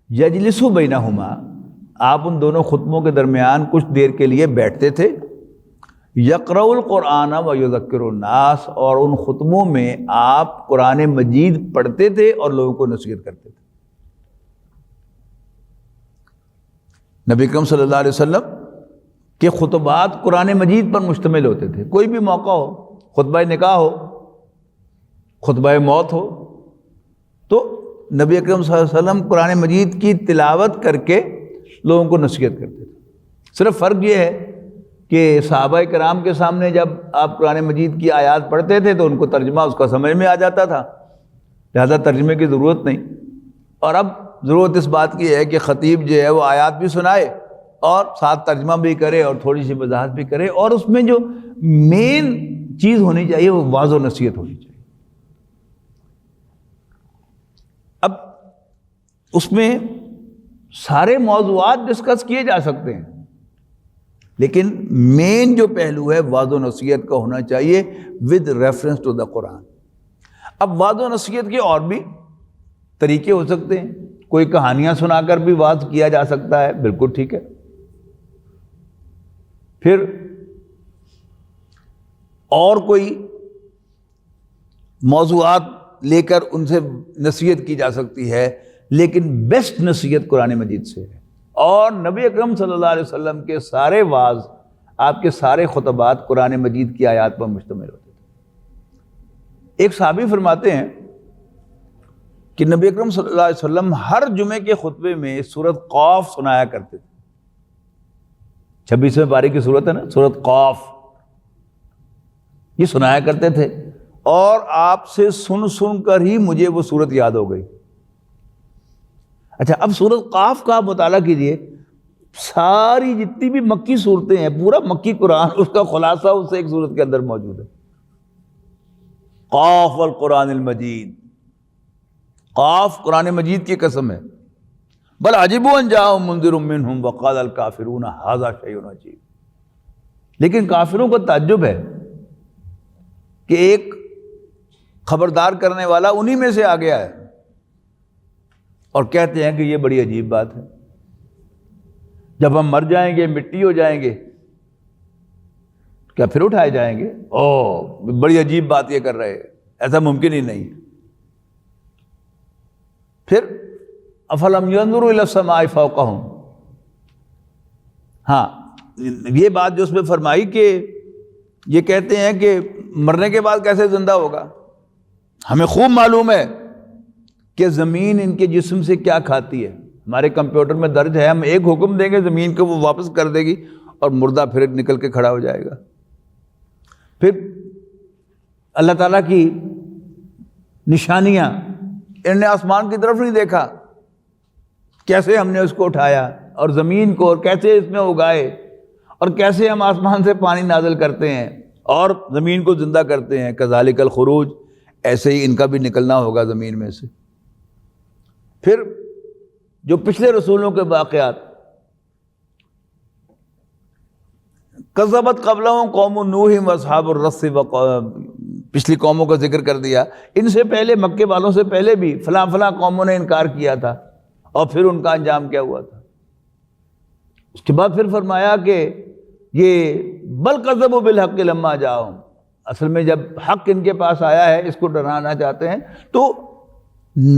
یجلس بینہما، آپ ان دونوں خطبوں کے درمیان کچھ دیر کے لیے بیٹھتے تھے۔ یقرأ القرآن و یذکر الناس، اور ان خطبوں میں آپ قرآن مجید پڑھتے تھے اور لوگوں کو نصیحت کرتے تھے۔ نبی اکرم صلی اللہ علیہ وسلم کے خطبات قرآن مجید پر مشتمل ہوتے تھے۔ کوئی بھی موقع ہو، خطبہ نکاح ہو، خطبہ موت ہو، تو نبی اکرم صلی اللہ علیہ وسلم قرآن مجید کی تلاوت کر کے لوگوں کو نصیحت کرتے تھے۔ صرف فرق یہ ہے کہ صحابہ کرام کے سامنے جب آپ قرآن مجید کی آیات پڑھتے تھے تو ان کو ترجمہ اس کا سمجھ میں آ جاتا تھا، لہذا ترجمے کی ضرورت نہیں، اور اب ضرورت اس بات کی ہے کہ خطیب جو ہے وہ آیات بھی سنائے اور ساتھ ترجمہ بھی کرے اور تھوڑی سی وضاحت بھی کرے، اور اس میں جو مین چیز ہونی چاہیے وہ واضح و نصیحت ہونی چاہیے۔ اب اس میں سارے موضوعات ڈسکس کیے جا سکتے ہیں، لیکن مین جو پہلو ہے واضح و نصیحت کا ہونا چاہیے ود ریفرنس ٹو دا قرآن۔ اب واضح و نصیحت کے اور بھی طریقے ہو سکتے ہیں، کوئی کہانیاں سنا کر بھی واضح کیا جا سکتا ہے، بالکل ٹھیک ہے۔ پھر اور کوئی موضوعات لے کر ان سے نصیحت کی جا سکتی ہے، لیکن بیسٹ نصیحت قرآن مجید سے ہے۔ اور نبی اکرم صلی اللہ علیہ وسلم کے سارے واعظ، آپ کے سارے خطبات قرآن مجید کی آیات پر مشتمل ہوتے تھے۔ ایک صحابی فرماتے ہیں کہ نبی اکرم صلی اللہ علیہ وسلم ہر جمعے کے خطبے میں سورۃ قاف سنایا کرتے تھے۔ 26ویں پارے کی سورت ہے نا، سورۃ قاف، یہ سنایا کرتے تھے، اور آپ سے سن سن کر ہی مجھے وہ سورت یاد ہو گئی۔ اچھا، اب سورۃ قاف کا آپ مطالعہ کیجئے، ساری جتنی بھی مکی صورتیں ہیں، پورا مکی قرآن، اس کا خلاصہ اس ایک سورت کے اندر موجود ہے۔ قاف والقرآن المجید، قاف قرآن مجید کی قسم ہے۔ بل عجبوا ان جاءهم منذر منهم وقال الکافرون ھذا شیء عجیب، لیکن کافروں کو تعجب ہے کہ ایک خبردار کرنے والا انہی میں سے آ گیا ہے، اور کہتے ہیں کہ یہ بڑی عجیب بات ہے، جب ہم مر جائیں گے، مٹی ہو جائیں گے، کیا پھر اٹھائے جائیں گے؟ بڑی عجیب بات یہ کر رہے ہیں، ایسا ممکن ہی نہیں۔ پھر افلم ينظروا الى السماء فوقهم، ہاں یہ بات جو اس میں فرمائی کہ یہ کہتے ہیں کہ مرنے کے بعد کیسے زندہ ہوگا، ہمیں خوب معلوم ہے کہ زمین ان کے جسم سے کیا کھاتی ہے، ہمارے کمپیوٹر میں درج ہے، ہم ایک حکم دیں گے زمین کو وہ واپس کر دے گی اور مردہ پھر نکل کے کھڑا ہو جائے گا۔ پھر اللہ تعالیٰ کی نشانیاں، انہوں نے آسمان کی طرف نہیں دیکھا، کیسے ہم نے اس کو اٹھایا اور زمین کو، اور کیسے اس میں اگائے، اور کیسے ہم آسمان سے پانی نازل کرتے ہیں اور زمین کو زندہ کرتے ہیں، کذالک الخروج، ایسے ہی ان کا بھی نکلنا ہوگا زمین میں سے۔ پھر جو پچھلے رسولوں کے واقعات، کذبت قبلہم قوم نوح واصحاب الرس، پچھلی قوموں کا ذکر کر دیا، ان سے پہلے مکے والوں سے پہلے بھی فلاں فلاں قوموں نے انکار کیا تھا، اور پھر ان کا انجام کیا ہوا تھا۔ اس کے بعد پھر فرمایا کہ یہ بل کذبوا بالحق لما جاءہم، اصل میں جب حق ان کے پاس آیا ہے، اس کو ڈرانا چاہتے ہیں، تو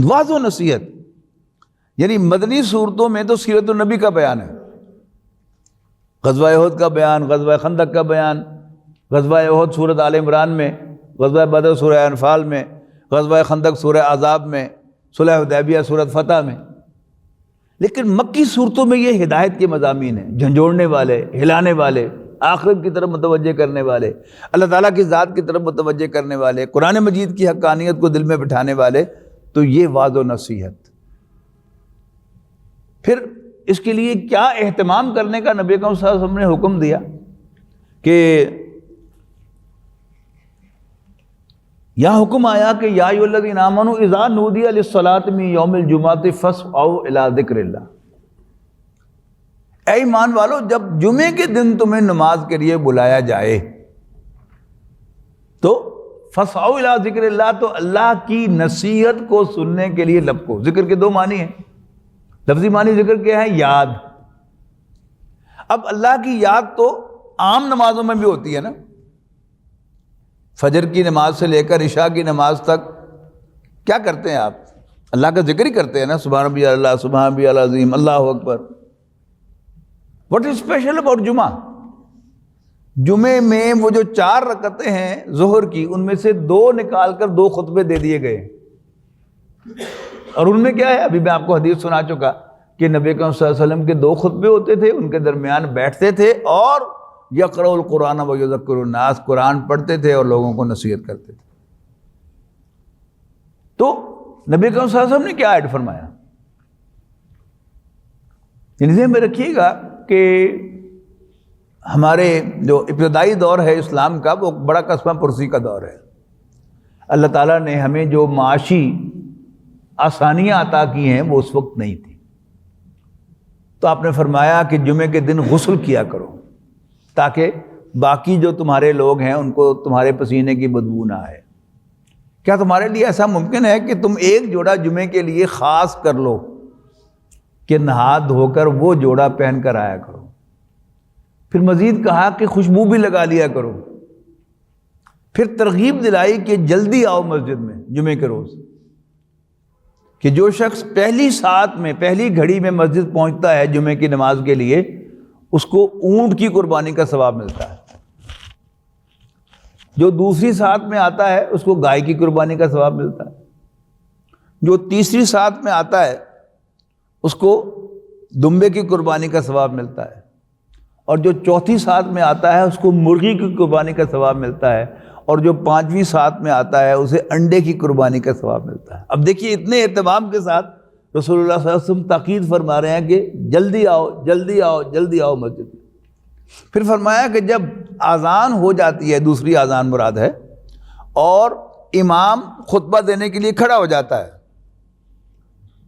واضح و نصیحت، یعنی مدنی صورتوں میں تو سیرت النبی کا بیان ہے، غزوہ احد کا بیان، غزوہ خندق کا بیان، غزوہ احد سورۃ آل عمران میں، غزوہ بدر سورہ انفال میں، غزوہ خندق سورہ احزاب میں، صلح حدیبیہ سورۃ فتح میں۔ لیکن مکی صورتوں میں یہ ہدایت کے مضامین ہیں، جھنجھوڑنے والے، ہلانے والے، آخرت کی طرف متوجہ کرنے والے، اللہ تعالیٰ کی ذات کی طرف متوجہ کرنے والے، قرآن مجید کی حقانیت کو دل میں بٹھانے والے۔ تو یہ وعظ و نصیحت، پھر اس کے لیے کیا اہتمام کرنے کا نبی اکرم صلی اللہ علیہ وسلم نے حکم دیا کہ یہاں حکم آیا کہ یا ایھا الذین آمنوا اذا نودی للصلاۃ من یوم الجمعۃ فاسعوا الی ذکر اللہ، اے ایمان والو جب جمعے کے دن تمہیں نماز کے لیے بلایا جائے تو فاسعوا الی ذکر اللہ، تو اللہ کی نصیحت کو سننے کے لیے لپکو۔ ذکر کے دو معنی ہیں، لفظی معنی ذکر کیا ہے؟ یاد۔ اب اللہ کی یاد تو عام نمازوں میں بھی ہوتی ہے نا، فجر کی نماز سے لے کر عشاء کی نماز تک کیا کرتے ہیں آپ؟ اللہ کا ذکر ہی کرتے ہیں نا، سبحان ربی اللہ، سبحان ربی العظیم، اللہ اکبر۔ واٹ از اسپیشل اباؤٹ جمعہ؟ جمعے میں وہ جو 4 رکعتیں ہیں ظہر کی، ان میں سے 2 نکال کر 2 خطبے دے دیے گئے، اور ان میں کیا ہے؟ ابھی میں آپ کو حدیث سنا چکا کہ نبی اکرم صلی اللہ علیہ وسلم کے 2 خطبے ہوتے تھے، ان کے درمیان بیٹھتے تھے اور یقرأ القرآن ویذکر الناس، قرآن پڑھتے تھے اور لوگوں کو نصیحت کرتے تھے۔ تو نبی اکرم صلی اللہ علیہ وسلم نے کیا ایڈ فرمایا؟ ذہن میں رکھیے گا کہ ہمارے جو ابتدائی دور ہے اسلام کا، وہ بڑا قسمہ پرسی کا دور ہے۔ اللہ تعالیٰ نے ہمیں جو معاشی آسانیاں عطا کی ہیں وہ اس وقت نہیں تھی۔ تو آپ نے فرمایا کہ جمعے کے دن غسل کیا کرو تاکہ باقی جو تمہارے لوگ ہیں ان کو تمہارے پسینے کی بدبو نہ آئے۔ کیا تمہارے لیے ایسا ممکن ہے کہ تم ایک جوڑا جمعے کے لیے خاص کر لو کہ نہا دھو کر وہ جوڑا پہن کر آیا کرو؟ پھر مزید کہا کہ خوشبو بھی لگا لیا کرو۔ پھر ترغیب دلائی کہ جلدی آؤ مسجد میں جمعے کے روز، کہ جو شخص پہلی ساعت میں، پہلی گھڑی میں مسجد پہنچتا ہے جمعے کی نماز کے لیے، اس کو اونٹ کی قربانی کا ثواب ملتا ہے۔ جو دوسری ساعت میں آتا ہے اس کو گائے کی قربانی کا ثواب ملتا ہے۔ جو تیسری ساعت میں آتا ہے اس کو دمبے کی قربانی کا ثواب ملتا ہے، اور جو چوتھی ساعت میں آتا ہے اس کو مرغی کی قربانی کا ثواب ملتا ہے، اور جو 5ویں ساعت میں آتا ہے اسے انڈے کی قربانی کا ثواب ملتا ہے۔ اب دیکھیے اتنے اہتمام کے ساتھ رسول اللہ صلی اللہ علیہ وسلم تاکید فرما رہے ہیں کہ جلدی آؤ، جلدی آؤ، جلدی آؤ مسجد میں۔ پھر فرمایا کہ جب اذان ہو جاتی ہے، دوسری اذان مراد ہے، اور امام خطبہ دینے کے لیے کھڑا ہو جاتا ہے،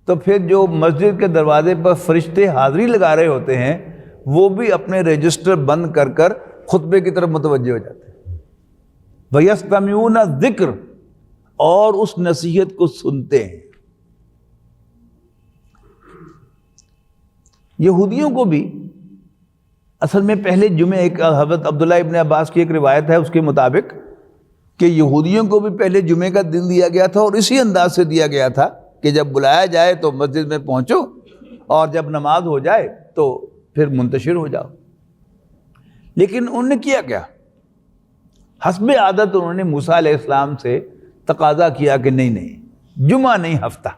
تو پھر جو مسجد کے دروازے پر فرشتے حاضری لگا رہے ہوتے ہیں وہ بھی اپنے رجسٹر بند کر کر خطبے کی طرف متوجہ ہو جاتے ہیں۔ وَيَسْتَمِعُونَ الذِّکْرَ، اور اس نصیحت کو سنتے ہیں۔ یہودیوں کو بھی اصل میں پہلے جمعے، ایک حضرت عبداللہ ابن عباس کی ایک روایت ہے اس کے مطابق کہ یہودیوں کو بھی پہلے جمعے کا دن دیا گیا تھا، اور اسی انداز سے دیا گیا تھا کہ جب بلایا جائے تو مسجد میں پہنچو، اور جب نماز ہو جائے تو پھر منتشر ہو جاؤ۔ لیکن انہوں نے کیا کیا؟ حسب عادت انہوں نے موسیٰ علیہ السلام سے تقاضا کیا کہ نہیں، جمعہ نہیں، ہفتہ۔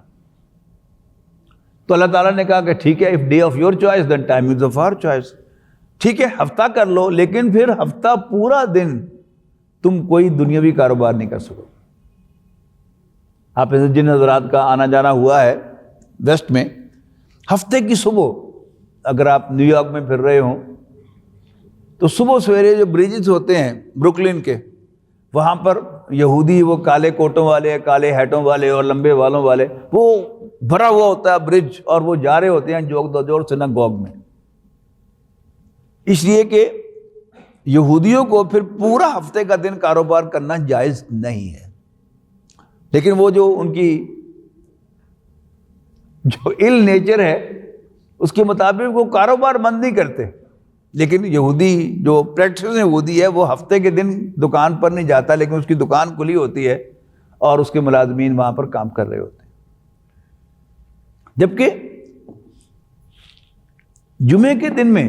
تو اللہ تعالیٰ نے کہا کہ ٹھیک ہے، if day of your choice then time is of our choice، ٹھیک ہے ہفتہ کر لو، لیکن پھر ہفتہ پورا دن تم کوئی دنیاوی کاروبار نہیں کر سکو۔ آپ جن حضرات کا آنا جانا ہوا ہے ویسٹ میں، ہفتے کی صبح اگر آپ نیو یارک میں پھر رہے ہوں تو صبح سویرے جو بریجز ہوتے ہیں بروکلن کے، وہاں پر یہودی وہ کالے کوٹوں والے، کالے ہیٹوں والے اور لمبے والوں والے، وہ بھرا ہوا ہوتا ہے برج، اور وہ جا رہے ہوتے ہیں جوگ دجور سناگوگ میں، اس لیے کہ یہودیوں کو پھر پورا ہفتے کا دن کاروبار کرنا جائز نہیں ہے۔ لیکن وہ جو ان کی جو ال نیچر ہے اس کے مطابق وہ کاروبار بند نہیں کرتے، لیکن یہودی جو پریکٹس یہودی ہے وہ ہفتے کے دن دکان پر نہیں جاتا، لیکن اس کی دکان کھلی ہوتی ہے اور اس کے ملازمین وہاں پر کام کر رہے ہوتے ہیں۔ جبکہ جمعے کے دن میں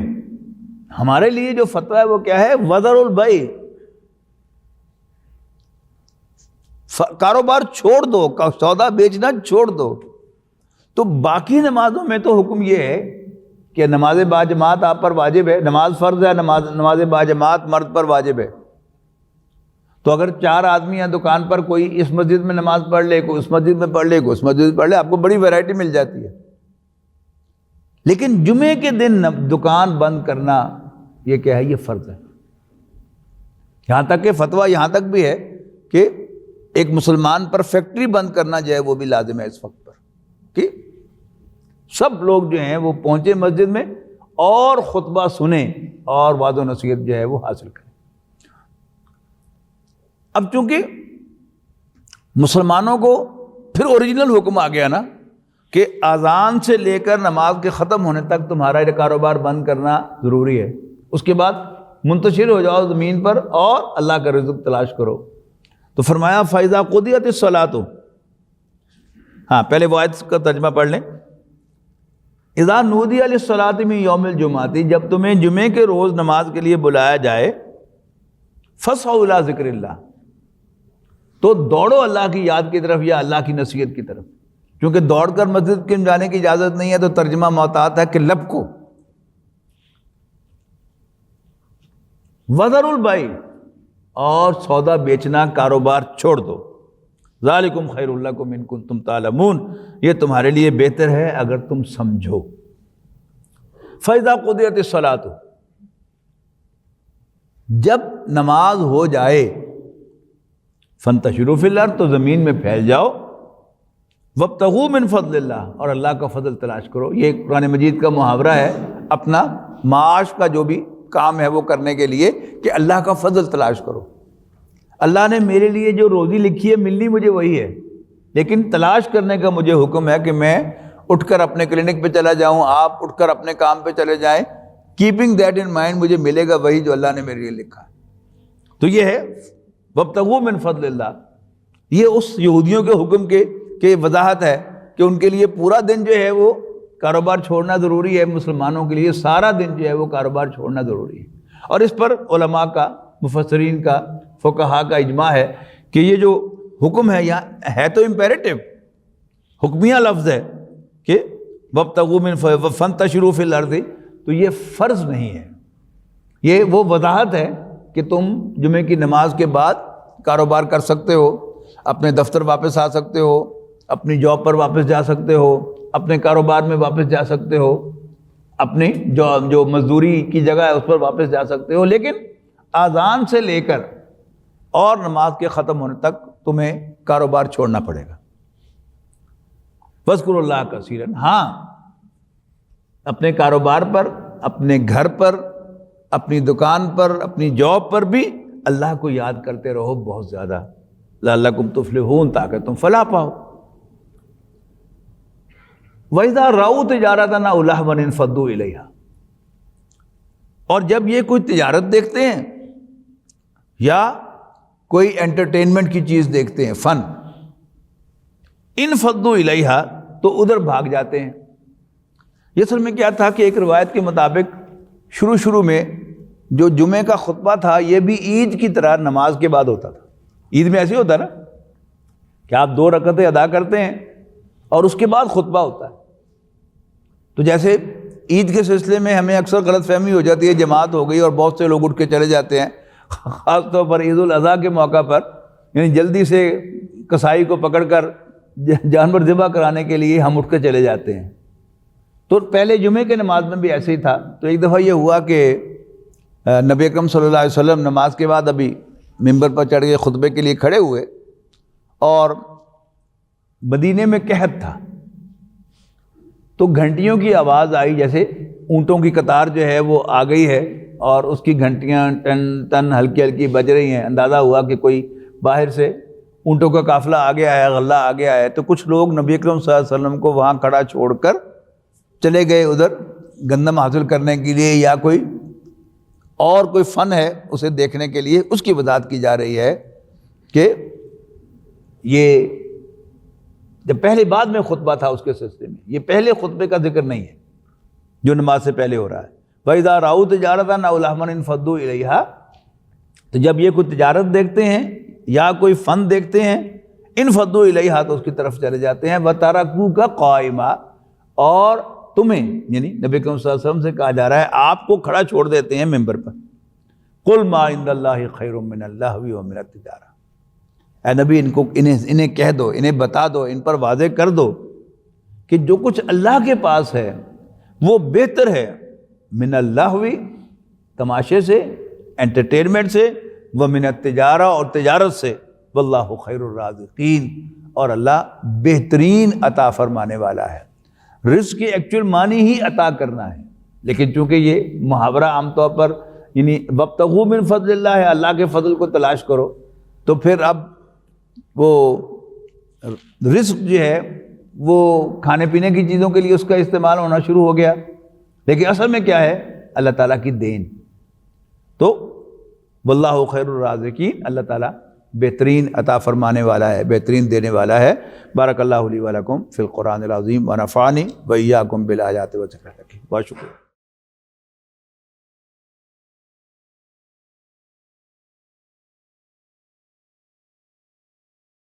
ہمارے لیے جو فتویٰ ہے وہ کیا ہے؟ وذر البیع، کاروبار چھوڑ دو، سودا بیچنا چھوڑ دو۔ تو باقی نمازوں میں تو حکم یہ ہے کہ نماز باجماعت آپ پر واجب ہے، نماز فرض ہے، نماز باجماعت مرد پر واجب ہے۔ تو اگر 4 آدمی ہیں دکان پر، کوئی اس مسجد میں نماز پڑھ لے، کوئی اس مسجد میں پڑھ لے، کوئی اس مسجد میں پڑھ لے، آپ کو بڑی ویرائٹی مل جاتی ہے۔ لیکن جمعے کے دن دکان بند کرنا یہ کیا ہے؟ یہ فرض ہے۔ یہاں تک کہ فتویٰ یہاں تک بھی ہے کہ ایک مسلمان پر فیکٹری بند کرنا جو ہے وہ بھی لازم ہے اس وقت پر، کہ سب لوگ جو ہیں وہ پہنچے مسجد میں اور خطبہ سنیں اور وعظ و نصیحت جو ہے وہ حاصل کریں۔ اب چونکہ مسلمانوں کو پھر اوریجنل حکم آ گیا نا کہ اذان سے لے کر نماز کے ختم ہونے تک تمہارا یہ کاروبار بند کرنا ضروری ہے، اس کے بعد منتشر ہو جاؤ زمین پر اور اللہ کا رزق تلاش کرو۔ تو فرمایا فَإِذَا قُضِيَتِ الصَّلَاةُ، ہاں پہلے وہ آیت کا ترجمہ پڑھ لیں۔ اذا نودی للصلاۃ من یوم الجمعہ، جب تمہیں جمعے کے روز نماز کے لیے بلایا جائے، فاسعوا الی ذکر اللہ، تو دوڑو اللہ کی یاد کی طرف یا اللہ کی نصیحت کی طرف۔ کیونکہ دوڑ کر مسجد کے جانے کی اجازت نہیں ہے، تو ترجمہ محتاط ہے کہ لب کو۔ وذروا البیع، اور سودا بیچنا کاروبار چھوڑ دو۔ ذالکم خیر لکم ان کنتم تعلمون، یہ تمہارے لیے بہتر ہے اگر تم سمجھو۔ فاذا قضیت الصلاۃ، جب نماز ہو جائے، فانتشروا فی الارض، تو زمین میں پھیل جاؤ، وابتغوا من فضل اللہ، اور اللہ کا فضل تلاش کرو۔ یہ قرآن مجید کا محاورہ ہے اپنا معاش کا جو بھی کام ہے وہ کرنے کے لیے، کہ اللہ کا فضل تلاش کرو۔ اللہ نے میرے لیے جو روزی لکھی ہے ملنی مجھے وہی ہے، لیکن تلاش کرنے کا مجھے حکم ہے کہ میں اٹھ کر اپنے کلینک پہ چلا جاؤں، آپ اٹھ کر اپنے کام پہ چلے جائیں، کیپنگ دیٹ ان مائنڈ، مجھے ملے گا وہی جو اللہ نے میرے لیے لکھا ہے۔ تو یہ ہے وابتغوا من فضل اللہ، یہ اس یہودیوں کے حکم کے وضاحت ہے کہ ان کے لیے پورا دن جو ہے وہ کاروبار چھوڑنا ضروری ہے، مسلمانوں کے لیے سارا دن جو ہے وہ کاروبار چھوڑنا ضروری ہے۔ اور اس پر علماء کا، مفسرین کا، فقہاء کا اجماع ہے کہ یہ جو حکم ہے یہاں ہے تو امپیریٹو، حکمیہ لفظ ہے کہ وابتغوا من فانتشروا فی الارض، تو یہ فرض نہیں ہے، یہ وہ وضاحت ہے کہ تم جمعے کی نماز کے بعد کاروبار کر سکتے ہو، اپنے دفتر واپس آ سکتے ہو، اپنی جاب پر واپس جا سکتے ہو، اپنے کاروبار میں واپس جا سکتے ہو، اپنی جو مزدوری کی جگہ ہے اس پر واپس جا سکتے ہو، لیکن اذان سے لے کر اور نماز کے ختم ہونے تک تمہیں کاروبار چھوڑنا پڑے گا۔ فاذکروا اللہ کثیرا، ہاں اپنے کاروبار پر، اپنے گھر پر، اپنی دکان پر، اپنی جاب پر بھی اللہ کو یاد کرتے رہو بہت زیادہ، لعلکم تفلحون، تاکہ تم فلاح پاؤ۔ وَإِذَا رَأَوْا تِجَارَةً أَوْ لَهْوًا انفضوا إِلَيْهَا، اور جب یہ کوئی تجارت دیکھتے ہیں یا کوئی انٹرٹینمنٹ کی چیز دیکھتے ہیں، فن، انفضوا إِلَيْهَا، تو ادھر بھاگ جاتے ہیں۔ یہ اصل میں کیا تھا کہ ایک روایت کے مطابق شروع میں جو جمعے کا خطبہ تھا یہ بھی عید کی طرح نماز کے بعد ہوتا تھا۔ عید میں ایسے ہوتا ہے نا کہ آپ 2 رکعتیں ادا کرتے ہیں اور اس کے بعد خطبہ ہوتا ہے۔ تو جیسے عید کے سلسلے میں ہمیں اکثر غلط فہمی ہو جاتی ہے، جماعت ہو گئی اور بہت سے لوگ اٹھ کے چلے جاتے ہیں، خاص طور پر عید الاضحیٰ کے موقع پر، یعنی جلدی سے کسائی کو پکڑ کر جانور ذبح کرانے کے لیے ہم اٹھ کے چلے جاتے ہیں۔ تو پہلے جمعے کے نماز میں بھی ایسے ہی تھا۔ تو ایک دفعہ یہ ہوا کہ نبی اکرم صلی اللہ علیہ وسلم نماز کے بعد ابھی ممبر پر چڑھ کے خطبے کے لیے کھڑے ہوئے، اور مدینے میں قحط تھا، تو گھنٹیوں کی آواز آئی، جیسے اونٹوں کی قطار جو ہے وہ آ گئی ہے اور اس کی گھنٹیاں ٹن ٹن ہلکی ہلکی بج رہی ہیں۔ اندازہ ہوا کہ کوئی باہر سے اونٹوں کا قافلہ آ گیا ہے، غلہ آ گیا ہے۔ تو کچھ لوگ نبی اکرم صلی اللہ علیہ وسلم کو وہاں کھڑا چھوڑ کر چلے گئے ادھر گندم حاصل کرنے کے لیے، یا کوئی اور کوئی فن ہے اسے دیکھنے کے لیے۔ اس کی وضاحت کی جا رہی ہے کہ یہ جب پہلے بعد میں خطبہ تھا اس کے سلسلے میں، یہ پہلے خطبے کا ذکر نہیں ہے جو نماز سے پہلے ہو رہا ہے۔ وَإِذَا رَأَوْا تِجَارَةً أَوْ لَهْوًا انفضوا إِلَيْهَا، تو جب یہ کوئی تجارت دیکھتے ہیں یا کوئی فن دیکھتے ہیں انفضوا الیہا تو اس کی طرف چلے جاتے ہیں، وترکوک قائما اور تمہیں یعنی نبی کریم صلی اللہ علیہ وسلم سے کہا جا رہا ہے آپ کو کھڑا چھوڑ دیتے ہیں ممبر پر۔ قل ما عند اللہ خیر من اللہو ومن التجارہ، اے نبی انہیں کہہ دو، انہیں بتا دو، ان پر واضح کر دو کہ جو کچھ اللہ کے پاس ہے وہ بہتر ہے من اللہو تماشے سے، انٹرٹینمنٹ سے، ومن التجارہ اور تجارت سے، واللہ خیر الرازقین اور اللہ بہترین عطا فرمانے والا ہے۔ رزق کی ایکچوئل معنی ہی عطا کرنا ہے، لیکن چونکہ یہ محاورہ عام طور پر یعنی وابتغوا من فضل اللہ ہے، اللہ کے فضل کو تلاش کرو، تو پھر اب وہ رزق جو ہے وہ کھانے پینے کی چیزوں کے لیے اس کا استعمال ہونا شروع ہو گیا، لیکن اصل میں کیا ہے؟ اللہ تعالیٰ کی دین۔ تو واللہ خیر الرازقین، اللہ تعالیٰ بہترین عطا فرمانے والا ہے، بہترین دینے والا ہے۔ بارک اللہ لی و لکم فی القرآن العظیم ونفعنی و ایاکم بالآیات و ذکر الحکیم۔ بہت شکریہ۔